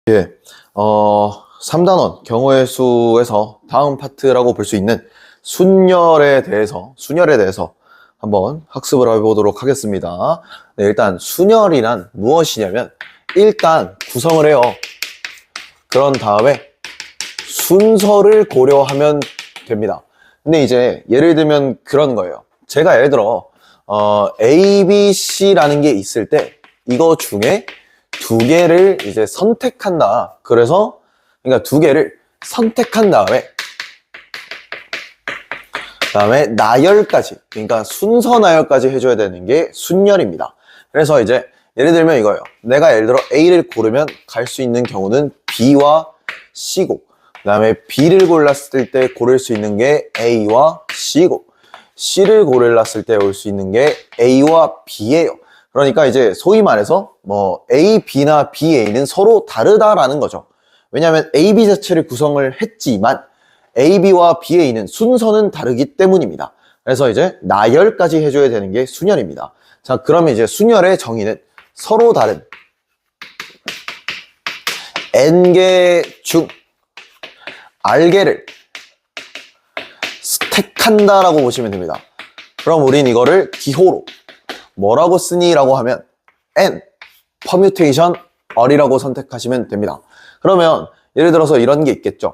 예, 3단원 경우의 수에서 다음 파트라고 볼 수 있는 순열에 대해서 한번 학습을 해보도록 하겠습니다. 네, 일단 순열이란 무엇이냐면 일단 구성을 해요. 그런 다음에 순서를 고려하면 됩니다. 근데 이제 예를 들면 그런 거예요. 제가 예를 들어 A, B, C라는 게 있을 때 이거 중에 두 개를 이제 선택한다. 그러니까 두 개를 선택한 다음에 나열까지, 그러니까 순서 나열까지 해줘야 되는 게 순열입니다. 그래서 이제 예를 들면 이거예요. 내가 예를 들어 A를 고르면 갈 수 있는 경우는 B와 C고, 그 다음에 B를 골랐을 때 고를 수 있는 게 A와 C고, C를 골랐을 때 올 수 있는 게 A와 B예요. 그러니까 이제 소위 말해서 뭐 A, B나 B, A는 서로 다르다라는 거죠. 왜냐하면 A, B 자체를 구성을 했지만 A, B와 B, A는 순서는 다르기 때문입니다. 그래서 이제 나열까지 해줘야 되는 게 순열입니다. 자, 그러면 이제 순열의 정의는 서로 다른 N개 중 R개를 스택한다라고 보시면 됩니다. 그럼 우린 이거를 기호로 뭐라고 쓰니? 라고 하면 N, permutation, R이라고 선택하시면 됩니다. 그러면 예를 들어서 이런 게 있겠죠.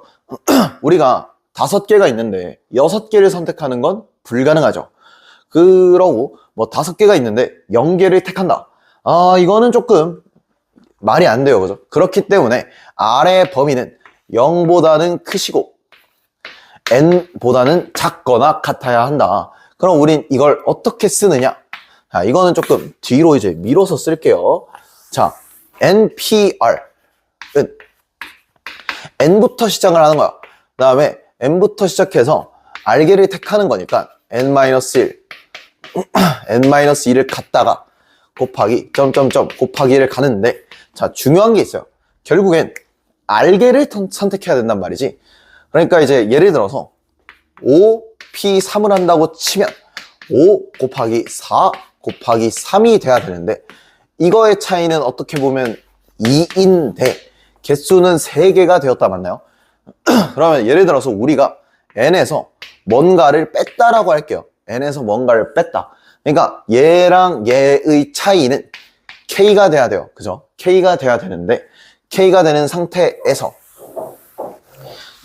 우리가 5개가 있는데 6개를 선택하는 건 불가능하죠. 그러고 뭐 5개가 있는데 0개를 택한다. 이거는 조금 말이 안 돼요. 그죠? 그렇기 때문에 R의 범위는 0보다는 크시고 N보다는 작거나 같아야 한다. 그럼 우린 이걸 어떻게 쓰느냐? 자, 이거는 조금 뒤로 이제 밀어서 쓸게요. 자, NPR은 N부터 시작을 하는 거야. 그 다음에 N부터 시작해서 R개를 택하는 거니까 N-1, N-2를 갖다가 곱하기 점점점 곱하기를 가는데, 자, 중요한 게 있어요. 결국엔 R개를 선택해야 된단 말이지. 그러니까 이제 예를 들어서 5P3을 한다고 치면 5 곱하기 4 곱하기 3이 돼야 되는데, 이거의 차이는 어떻게 보면 2인데 개수는 3개가 되었다 맞나요? 그러면 예를 들어서 우리가 N에서 뭔가를 뺐다라고 할게요. N에서 뭔가를 뺐다. 그러니까 얘랑 얘의 차이는 K가 돼야 돼요. 그죠? K가 돼야 되는데, K가 되는 상태에서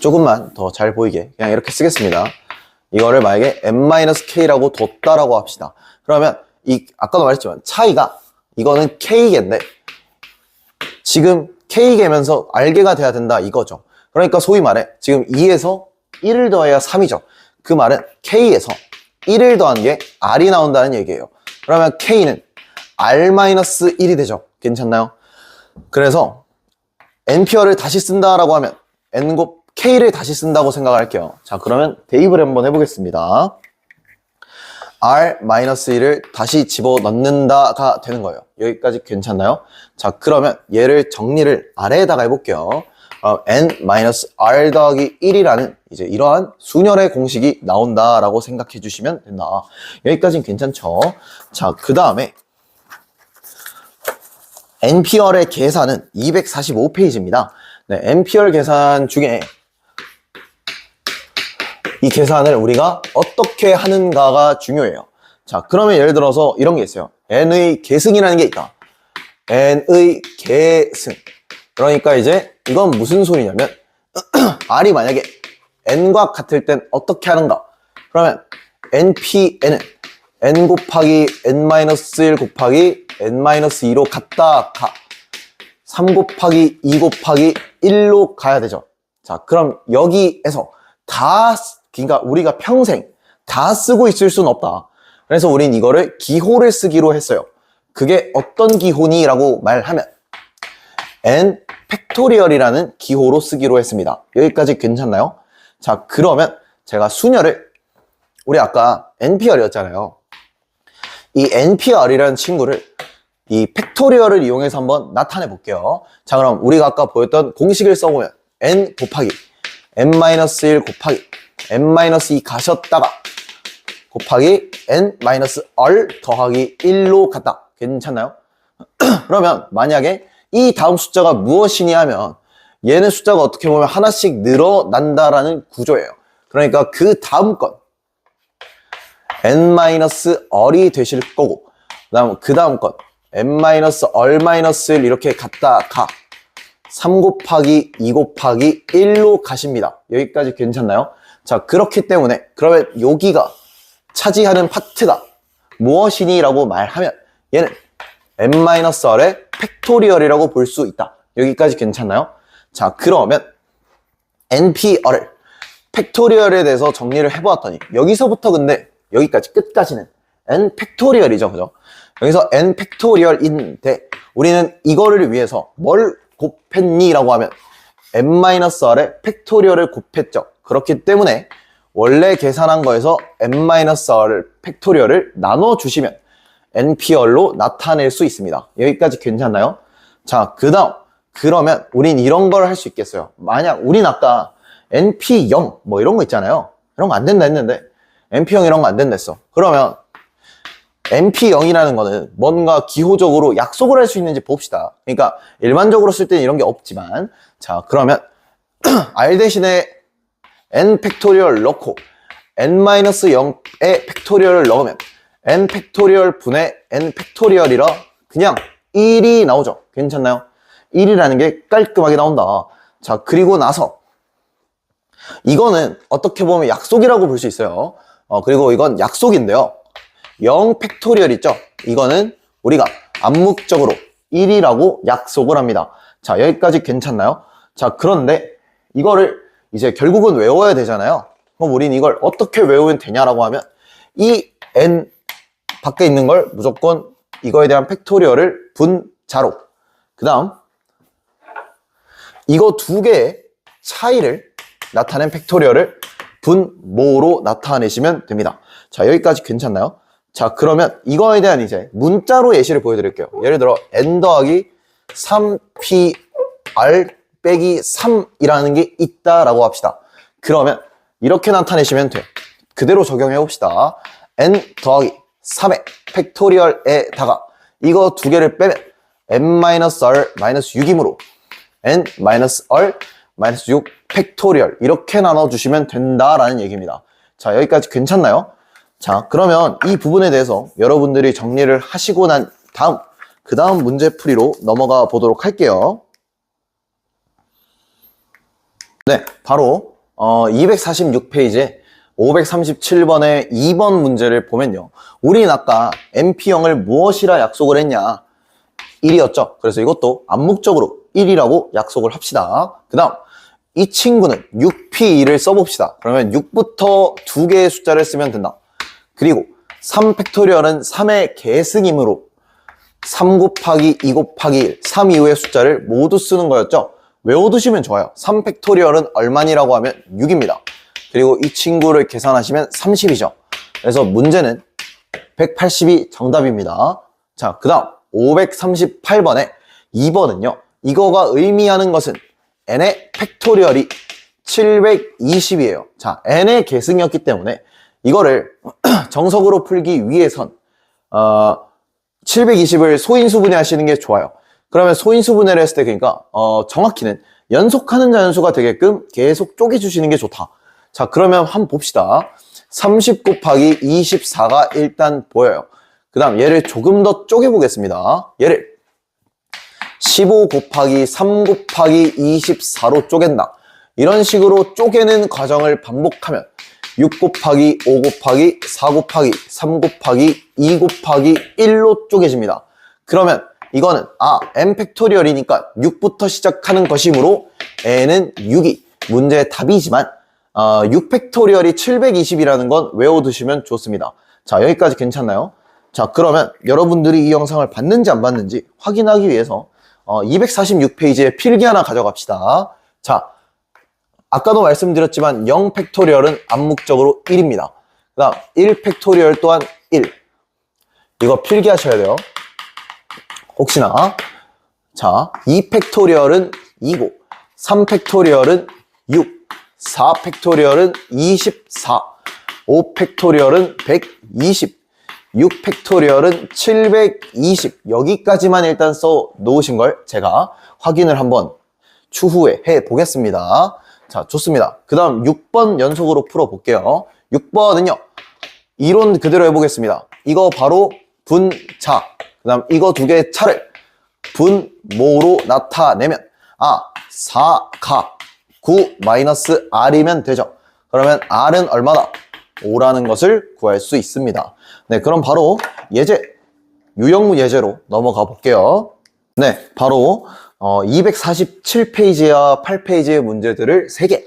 조금만 더 잘 보이게 그냥 이렇게 쓰겠습니다. 이거를 만약에 N-K라고 뒀다라고 합시다. 그러면 아까도 말했지만 차이가, 이거는 K개인데 지금 K개면서 R개가 돼야 된다 이거죠. 그러니까 소위 말해 지금 2에서 1을 더해야 3이죠. 그 말은 K에서 1을 더한 게 R이 나온다는 얘기예요. 그러면 K는 R-1이 되죠. 괜찮나요? 그래서 N피어를 다시 쓴다라고 하면 K를 다시 쓴다고 생각할게요. 자, 그러면 대입을 한번 해보겠습니다. R-1을 다시 집어넣는다가 되는 거예요. 여기까지 괜찮나요? 자, 그러면 얘를 정리를 아래에다가 해볼게요. N-R 더하기 1이라는 이제 이러한 순열의 공식이 나온다라고 생각해 주시면 된다. 여기까지는 괜찮죠? 자, 그 다음에 NPR의 계산은 245페이지입니다. 네, NPR 계산 중에 이 계산을 우리가 어떻게 하는가가 중요해요. 자, 그러면 예를 들어서 이런 게 있어요. N의 계승이라는 게 있다. N의 계승. 그러니까 이제 이건 무슨 소리냐면 R이 만약에 N과 같을 땐 어떻게 하는가? 그러면 NPN은 N 곱하기 N-1 곱하기 N-2로 갔다 가. 3 곱하기 2 곱하기 1로 가야 되죠. 자, 그럼 여기에서 그러니까 우리가 평생 다 쓰고 있을 수는 없다. 그래서 우린 이거를 기호를 쓰기로 했어요. 그게 어떤 기호니? 라고 말하면 N 팩토리얼이라는 기호로 쓰기로 했습니다. 여기까지 괜찮나요? 자, 그러면 제가 순열을, 우리 아까 NPR이었잖아요. 이 NPR이라는 친구를 이 팩토리얼을 이용해서 한번 나타내 볼게요. 자, 그럼 우리가 아까 보였던 공식을 써보면 N 곱하기 N-1 곱하기 N-2 가셨다가 곱하기 N-R 더하기 1로 갔다. 괜찮나요? 그러면 만약에 이 다음 숫자가 무엇이냐 하면 얘는 숫자가 어떻게 보면 하나씩 늘어난다라는 구조예요. 그러니까 그 다음 건 n-얼이 되실 거고 그 다음 건 n-얼-1 이렇게 갔다가 3 곱하기 2 곱하기 1로 가십니다. 여기까지 괜찮나요? 자, 그렇기 때문에 그러면 여기가 차지하는 파트가 무엇이니? 라고 말하면 얘는 n-얼의 팩토리얼이라고 볼 수 있다. 여기까지 괜찮나요? 자, 그러면 np얼을 팩토리얼에 대해서 정리를 해보았더니 여기서부터 근데 여기까지 끝까지는 n 팩토리얼이죠. 그죠? 여기서 n 팩토리얼인데 우리는 이거를 위해서 뭘 곱했니? 라고 하면 n-얼의 팩토리얼을 곱했죠. 그렇기 때문에 원래 계산한 거에서 n-얼 팩토리얼을 나눠주시면 np얼로 나타낼 수 있습니다. 여기까지 괜찮나요? 자, 그 다음 그러면 우린 이런 걸 할 수 있겠어요. 만약 우린 아까 np0 뭐 이런 거 있잖아요. 이런 거 안 된다 했는데 np0 이런 거 안 된다 했어. 그러면 np0이라는 거는 뭔가 기호적으로 약속을 할 수 있는지 봅시다. 그러니까 일반적으로 쓸 때는 이런 게 없지만 자, 그러면 r 대신에 n 팩토리얼 넣고 n-0의 팩토리얼을 넣으면 n 팩토리얼 분의 n 팩토리얼이라 그냥 1이 나오죠. 괜찮나요? 1이라는 게 깔끔하게 나온다. 자, 그리고 나서 이거는 어떻게 보면 약속이라고 볼 수 있어요. 그리고 이건 약속인데요. 0 팩토리얼 있죠? 이거는 우리가 암묵적으로 1이라고 약속을 합니다. 자, 여기까지 괜찮나요? 자, 그런데 이거를 이제 결국은 외워야 되잖아요. 그럼 우린 이걸 어떻게 외우면 되냐라고 하면 이 n 밖에 있는 걸 무조건 이거에 대한 팩토리얼을 분자로 그 다음 이거 두 개의 차이를 나타낸 팩토리얼을 분모로 나타내시면 됩니다. 자, 여기까지 괜찮나요? 자, 그러면 이거에 대한 이제 문자로 예시를 보여드릴게요. 예를 들어 n 더하기 3pr 빼기 3이라는 게 있다라고 합시다. 그러면 이렇게 나타내시면 돼요. 그대로 적용해 봅시다. n 더하기 3의 팩토리얼에다가 이거 두 개를 빼면 n-얼-6이므로 n-얼-6 팩토리얼 이렇게 나눠주시면 된다라는 얘기입니다. 자, 여기까지 괜찮나요? 자, 그러면 이 부분에 대해서 여러분들이 정리를 하시고 난 다음 그 다음 문제풀이로 넘어가 보도록 할게요. 네, 바로 246페이지에 537번의 2번 문제를 보면요. 우린 아까 np0을 무엇이라 약속을 했냐? 1이었죠. 그래서 이것도 암묵적으로 1이라고 약속을 합시다. 그 다음 이 친구는 6p2를 써봅시다. 그러면 6부터 두 개의 숫자를 쓰면 된다. 그리고 3팩토리얼은 3의 계승이므로 3 곱하기 2 곱하기 1, 3 이후의 숫자를 모두 쓰는 거였죠. 외워두시면 좋아요. 3팩토리얼은 얼마니라고 하면 6입니다. 그리고 이 친구를 계산하시면 30이죠. 그래서 문제는 180이 정답입니다. 자, 그 다음 538번에 2번은요. 이거가 의미하는 것은 n의 팩토리얼이 720이에요. 자, n의 계승이었기 때문에 이거를 정석으로 풀기 위해선 720을 소인수분해 하시는 게 좋아요. 그러면 소인수분해를 했을 때 그러니까 정확히는 연속하는 자연수가 되게끔 계속 쪼개주시는 게 좋다. 자, 그러면 한번 봅시다. 30 곱하기 24가 일단 보여요. 그 다음 얘를 조금 더 쪼개보겠습니다. 얘를 15 곱하기 3 곱하기 24로 쪼갠다. 이런 식으로 쪼개는 과정을 반복하면 6 곱하기 5 곱하기 4 곱하기 3 곱하기 2 곱하기 1로 쪼개집니다. 그러면 이거는 n 팩토리얼이니까 6부터 시작하는 것이므로 n은 6이 문제의 답이지만 6 팩토리얼이 720이라는 건 외워두시면 좋습니다. 자, 여기까지 괜찮나요? 자, 그러면 여러분들이 이 영상을 봤는지 안 봤는지 확인하기 위해서 246페이지에 필기 하나 가져갑시다. 자, 아까도 말씀드렸지만 0 팩토리얼은 암묵적으로 1입니다. 그 다음 1 팩토리얼 또한 1. 이거 필기하셔야 돼요. 혹시나. 자, 2 팩토리얼은 2고 3 팩토리얼은 6, 4 팩토리얼은 24, 5 팩토리얼은 120, 6팩토리얼은 720. 여기까지만 일단 써 놓으신 걸 제가 확인을 한번 추후에 해 보겠습니다. 자, 좋습니다. 그 다음 6번 연속으로 풀어볼게요. 6번은요, 이론 그대로 해보겠습니다. 이거 바로 분자. 그 다음 이거 두 개의 차를 분모로 나타내면 4가 9 마이너스 R이면 되죠. 그러면 R은 얼마다? 5라는 것을 구할 수 있습니다. 네, 그럼 바로 예제, 유형문 예제로 넘어가 볼게요. 네, 바로 247페이지와 8페이지의 문제들을 3개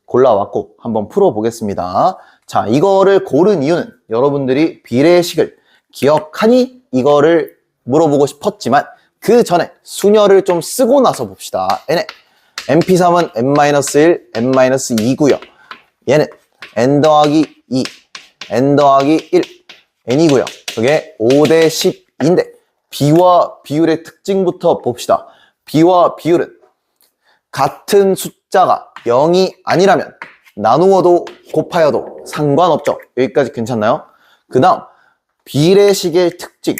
골라왔고 한번 풀어보겠습니다. 자, 이거를 고른 이유는 여러분들이 비례식을 기억하니 이거를 물어보고 싶었지만 그 전에 순열을 좀 쓰고 나서 봅시다. 얘네 np3은 n-1, n-2고요. 얘는 n 더하기 2, n 더하기 1, n이고요. 그게 5대 10인데 비와 비율의 특징부터 봅시다. 비와 비율은 같은 숫자가 0이 아니라면 나누어도 곱하여도 상관없죠. 여기까지 괜찮나요? 그 다음 비례식의 특징,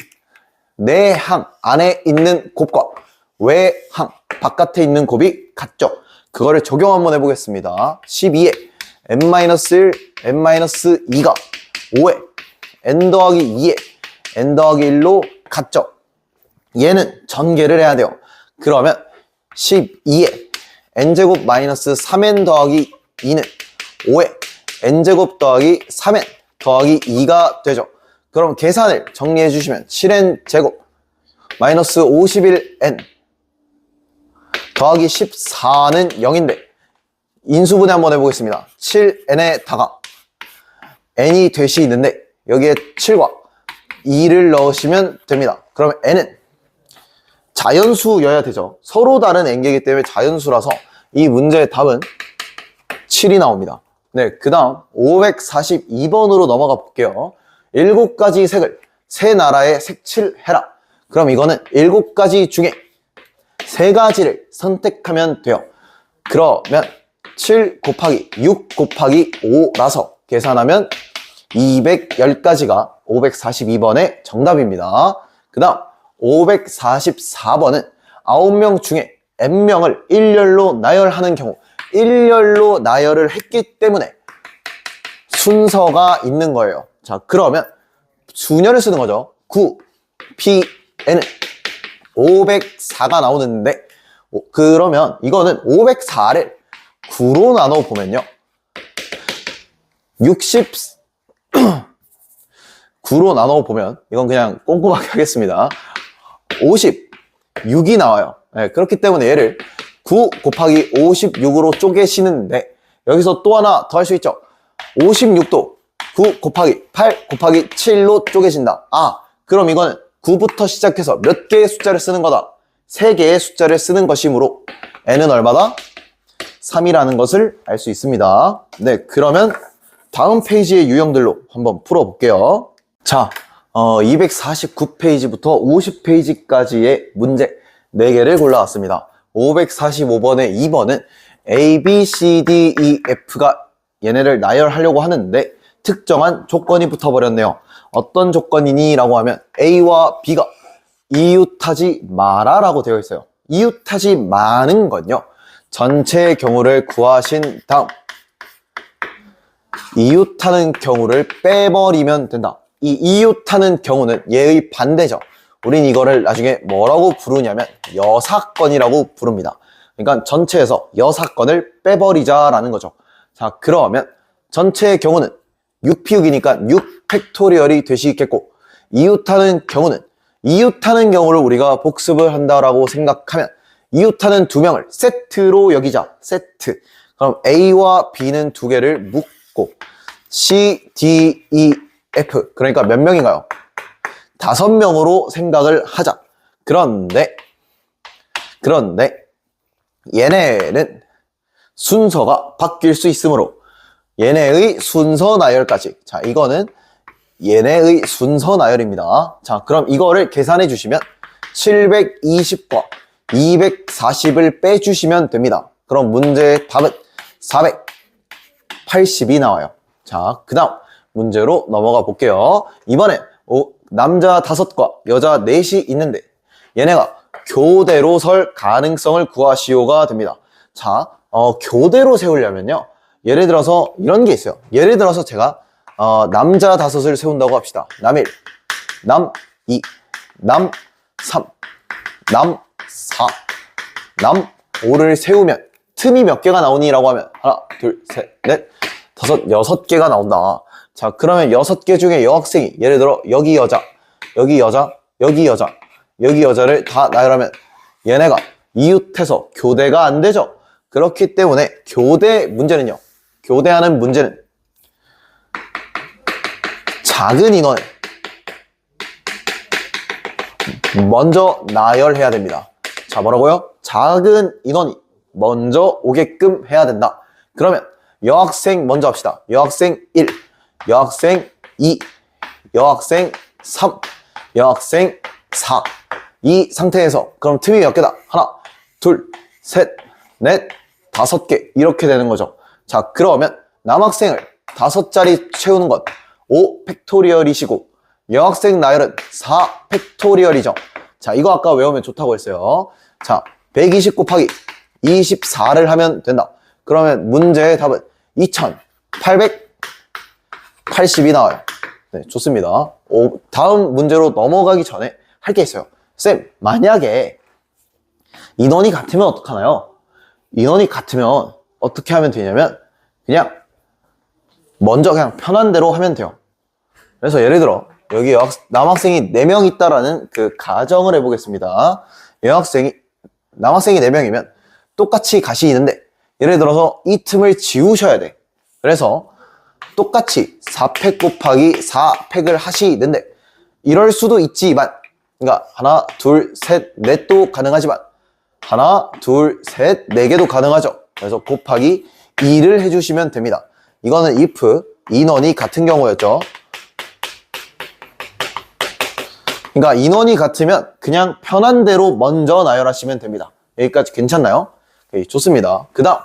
내항 안에 있는 곱과 외항 바깥에 있는 곱이 같죠. 그거를 적용 한번 해보겠습니다. 12에 n-1, n-2가 5에 n 더하기 2에 n 더하기 1로 같죠. 얘는 전개를 해야 돼요. 그러면 12에 n제곱 마이너스 3n 더하기 2는 5에 n제곱 더하기 3n 더하기 2가 되죠. 그럼 계산을 정리해 주시면 7n 제곱 마이너스 51n 더하기 14는 0인데 인수분해 한번 해보겠습니다. 7n에다가 n이 대시 있는데 여기에 7과 2를 넣으시면 됩니다. 그러면 n은 자연수여야 되죠. 서로 다른 n개이기 때문에 자연수라서 이 문제의 답은 7이 나옵니다. 네, 그 다음 542번으로 넘어가 볼게요. 7가지 색을 세 나라에 색칠해라. 그럼 이거는 7가지 중에 3가지를 선택하면 돼요. 그러면 7 곱하기 6 곱하기 5라서 계산하면 210가지가 542번의 정답입니다. 그 다음 544번은 9명 중에 n명을 일렬로 나열하는 경우 일렬로 나열을 했기 때문에 순서가 있는 거예요. 자, 그러면 순열을 쓰는 거죠. 9, P, N은 504가 나오는데 그러면 이거는 504를 9로 나눠 보면요. 9로 나눠 보면 이건 그냥 꼼꼼하게 하겠습니다. 56이 나와요. 네, 그렇기 때문에 얘를 9 곱하기 56으로 쪼개시는데 여기서 또 하나 더 할 수 있죠. 56도 9 곱하기 8 곱하기 7로 쪼개진다. 그럼 이거는 9부터 시작해서 몇 개의 숫자를 쓰는 거다? 3개의 숫자를 쓰는 것이므로 n은 얼마다? 3이라는 것을 알 수 있습니다. 네, 그러면 다음 페이지의 유형들로 한번 풀어볼게요. 자, 249페이지부터 50페이지까지의 문제 4개를 골라왔습니다. 545번의 2번은 A, B, C, D, E, F가 얘네를 나열하려고 하는데 특정한 조건이 붙어버렸네요. 어떤 조건이니? 라고 하면 A와 B가 이웃하지 마라 라고 되어 있어요. 이웃하지 마는 건요, 전체의 경우를 구하신 다음 이웃하는 경우를 빼버리면 된다. 이 이웃하는 경우는 얘의 반대죠. 우린 이거를 나중에 뭐라고 부르냐면 여사건이라고 부릅니다. 그러니까 전체에서 여사건을 빼버리자라는 거죠. 자, 그러면 전체의 경우는 6피우기니까 6팩토리얼이 되시겠고, 이웃하는 경우는 이웃하는 경우를 우리가 복습을 한다라고 생각하면 이웃하는 2명을 세트로 여기자. 세트. 그럼 A와 B는 2개를 묶고 C, D, E, F, 그러니까 몇 명인가요? 5명으로 생각을 하자. 그런데 얘네는 순서가 바뀔 수 있으므로 얘네의 순서 나열까지, 자, 이거는 얘네의 순서 나열입니다. 자, 그럼 이거를 계산해 주시면 720과 240을 빼주시면 됩니다. 그럼 문제의 답은 480이 나와요. 자, 그 다음 문제로 넘어가 볼게요. 이번엔 남자 5과 여자 4이 있는데 얘네가 교대로 설 가능성을 구하시오가 됩니다. 자, 교대로 세우려면요. 예를 들어서 이런 게 있어요. 예를 들어서 제가 남자 5을 세운다고 합시다. 남 1, 남 2, 남 3, 남 4, 남 5를 세우면 틈이 몇 개가 나오니라고 하면 하나, 둘, 셋, 넷, 다섯, 6개가 나온다. 자, 그러면 6개 중에 여학생이 예를 들어 여기 여자, 여기 여자, 여기 여자, 여기 여자를 다 나열하면 얘네가 이웃해서 교대가 안 되죠. 그렇기 때문에 교대 문제는요. 교대하는 문제는 작은 인원을 먼저 나열해야 됩니다. 자, 뭐라고요? 작은 인원이 먼저 오게끔 해야 된다. 그러면 여학생 먼저 합시다. 여학생 1, 여학생 2, 여학생 3, 여학생 4. 이 상태에서 그럼 틈이 몇 개다? 하나, 둘, 셋, 넷, 5개 이렇게 되는 거죠. 자, 그러면 남학생을 5자리 채우는 건 5 팩토리얼이시고 여학생 나열은 4 팩토리얼이죠. 자, 이거 아까 외우면 좋다고 했어요. 자, 120 곱하기 24를 하면 된다. 그러면 문제의 답은 2880이 나와요. 네, 좋습니다. 다음 문제로 넘어가기 전에 할 게 있어요. 쌤, 만약에 인원이 같으면 어떡하나요? 인원이 같으면 어떻게 하면 되냐면 그냥 먼저 그냥 편한 대로 하면 돼요. 그래서 예를 들어 여기 남학생이 4명 있다라는 그 가정을 해보겠습니다. 남학생이 4명이면 똑같이 갓이 있는데 예를 들어서 이 틈을 지우셔야 돼. 그래서 똑같이 4팩 곱하기 4팩을 하시는데 이럴 수도 있지만 그러니까 하나, 둘, 셋, 넷도 가능하지만 하나, 둘, 셋, 4개도 가능하죠. 그래서 곱하기 2를 해주시면 됩니다. 이거는 if 인원이 같은 경우였죠. 그러니까 인원이 같으면 그냥 편한 대로 먼저 나열하시면 됩니다. 여기까지 괜찮나요? 오케이, 좋습니다. 그 다음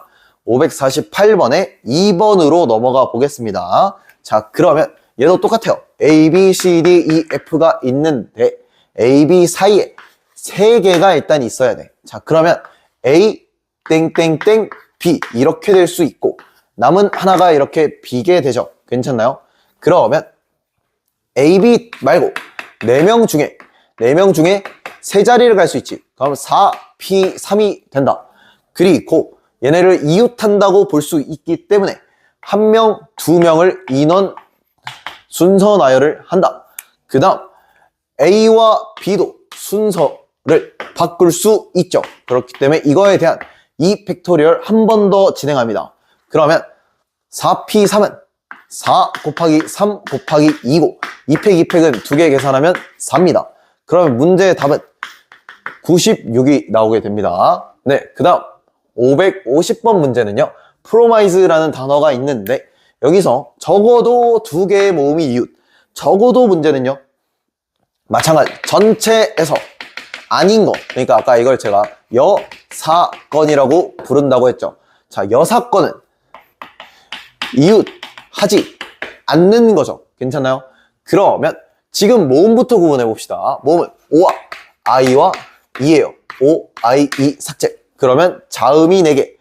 548번에 2번으로 넘어가 보겠습니다. 자, 그러면 얘도 똑같아요. A, B, C, D, E, F가 있는데 A, B 사이에 3개가 일단 있어야 돼. 자, 그러면 A, 땡땡땡, B 이렇게 될 수 있고 남은 하나가 이렇게 비게 되죠. 괜찮나요? 그러면 A, B 말고 4명 중에 3자리를 갈 수 있지. 그럼 4, P, 3이 된다. 그리고 얘네를 이웃한다고 볼 수 있기 때문에 1명, 2명을 인원 순서 나열을 한다. 그 다음 A와 B도 순서를 바꿀 수 있죠. 그렇기 때문에 이거에 대한 2 팩토리얼 한 번 더 진행합니다. 그러면 4P3은 4 곱하기 3 곱하기 2고 2팩 2팩은 2개 계산하면 4입니다. 그러면 문제의 답은 96이 나오게 됩니다. 네, 그 다음 550번 문제는요. 프로마이즈라는 단어가 있는데 여기서 적어도 2개의 모음이 이웃. 적어도 문제는요. 마찬가지 전체에서 아닌 거. 그러니까 아까 이걸 제가 여사건이라고 부른다고 했죠. 자, 여사건은 이웃하지 않는 거죠. 괜찮나요? 그러면 지금 모음부터 구분해 봅시다. 모음은 오와 아이와 이예요. 오, 아이, 이 삭제. 그러면 자음이 4개,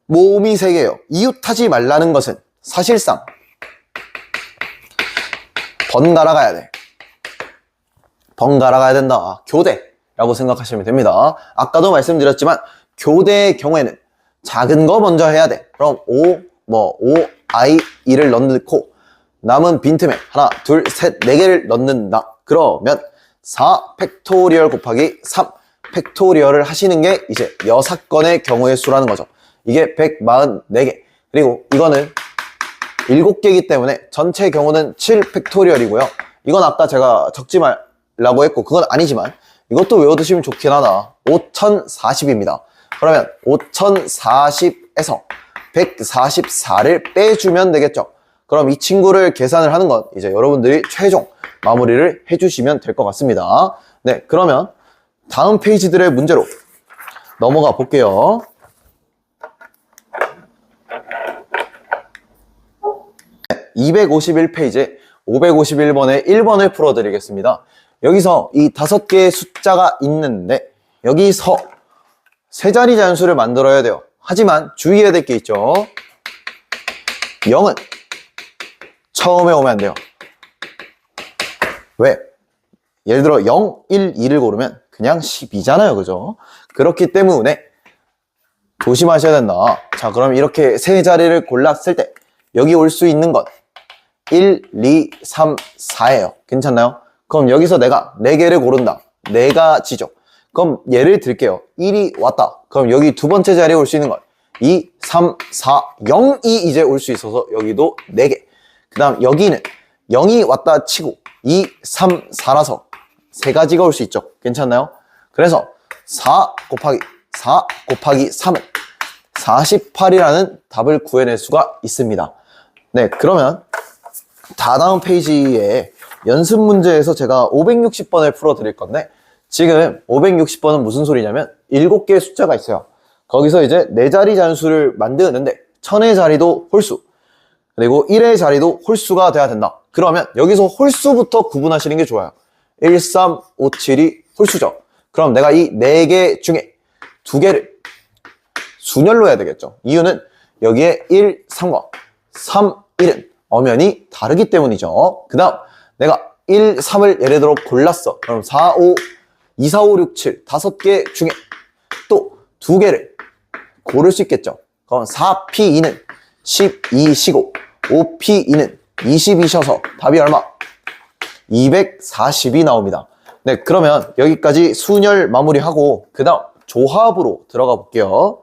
모음이 3개예요. 이웃하지 말라는 것은 사실상 번갈아 가야 돼. 번갈아 가야 된다. 교대라고 생각하시면 됩니다. 아까도 말씀드렸지만 교대의 경우에는 작은 거 먼저 해야 돼. 그럼 오, I, E를 넣고 남은 빈틈에 하나, 둘, 셋, 4개를 넣는다. 그러면 4 팩토리얼 곱하기 3 팩토리얼을 하시는 게 이제 여사건의 경우의 수라는 거죠. 이게 144개. 그리고 이거는 7개이기 때문에 전체 경우는 7 팩토리얼이고요. 이건 아까 제가 적지 말라고 했고 그건 아니지만 이것도 외워두시면 좋긴 하다. 5040입니다. 그러면 5040에서 144를 빼주면 되겠죠. 그럼 이 친구를 계산을 하는 건 이제 여러분들이 최종 마무리를 해주시면 될 것 같습니다. 네, 그러면 다음 페이지들의 문제로 넘어가 볼게요. 251페이지에 551번에 1번을 풀어드리겠습니다. 여기서 이 5개의 숫자가 있는데 여기서 세 자리 잔수를 만들어야 돼요. 하지만 주의해야 될 게 있죠. 0은 처음에 오면 안 돼요. 왜? 예를 들어 0, 1, 2를 고르면 그냥 12잖아요. 그죠? 그렇기 때문에 조심하셔야 된다. 자, 그럼 이렇게 세 자리를 골랐을 때 여기 올 수 있는 건 1, 2, 3, 4예요. 괜찮나요? 그럼 여기서 내가 4개를 고른다. 4가지죠. 그럼 예를 들게요. 1이 왔다. 그럼 여기 두 번째 자리에 올 수 있는 건 2, 3, 4, 0이 이제 올 수 있어서 여기도 4개. 그 다음 여기는 0이 왔다 치고 2, 3, 4라서 3가지가 올 수 있죠. 괜찮나요? 그래서 4 곱하기 3은 48이라는 답을 구해낼 수가 있습니다. 네, 그러면 다다음 페이지에 연습 문제에서 제가 560번을 풀어드릴 건데 지금 560번은 무슨 소리냐면 7개의 숫자가 있어요. 거기서 이제 4자리 잔수를 만드는데 1000의 자리도 홀수 그리고 1의 자리도 홀수가 돼야 된다. 그러면 여기서 홀수부터 구분하시는 게 좋아요. 1, 3, 5, 7이 홀수죠. 그럼 내가 이 4개 중에 2개를 순열로 해야 되겠죠. 이유는 여기에 1, 3과 3, 1은 엄연히 다르기 때문이죠. 그 다음 내가 1, 3을 예를 들어 골랐어. 그럼 4, 5, 2, 4, 5, 6, 7 5개 중에 또 2개를 고를 수 있겠죠. 그럼 4P2는 12시고 5P2는 22셔서 답이 얼마? 240이 나옵니다. 네, 그러면 여기까지 순열 마무리하고 그 다음 조합으로 들어가 볼게요.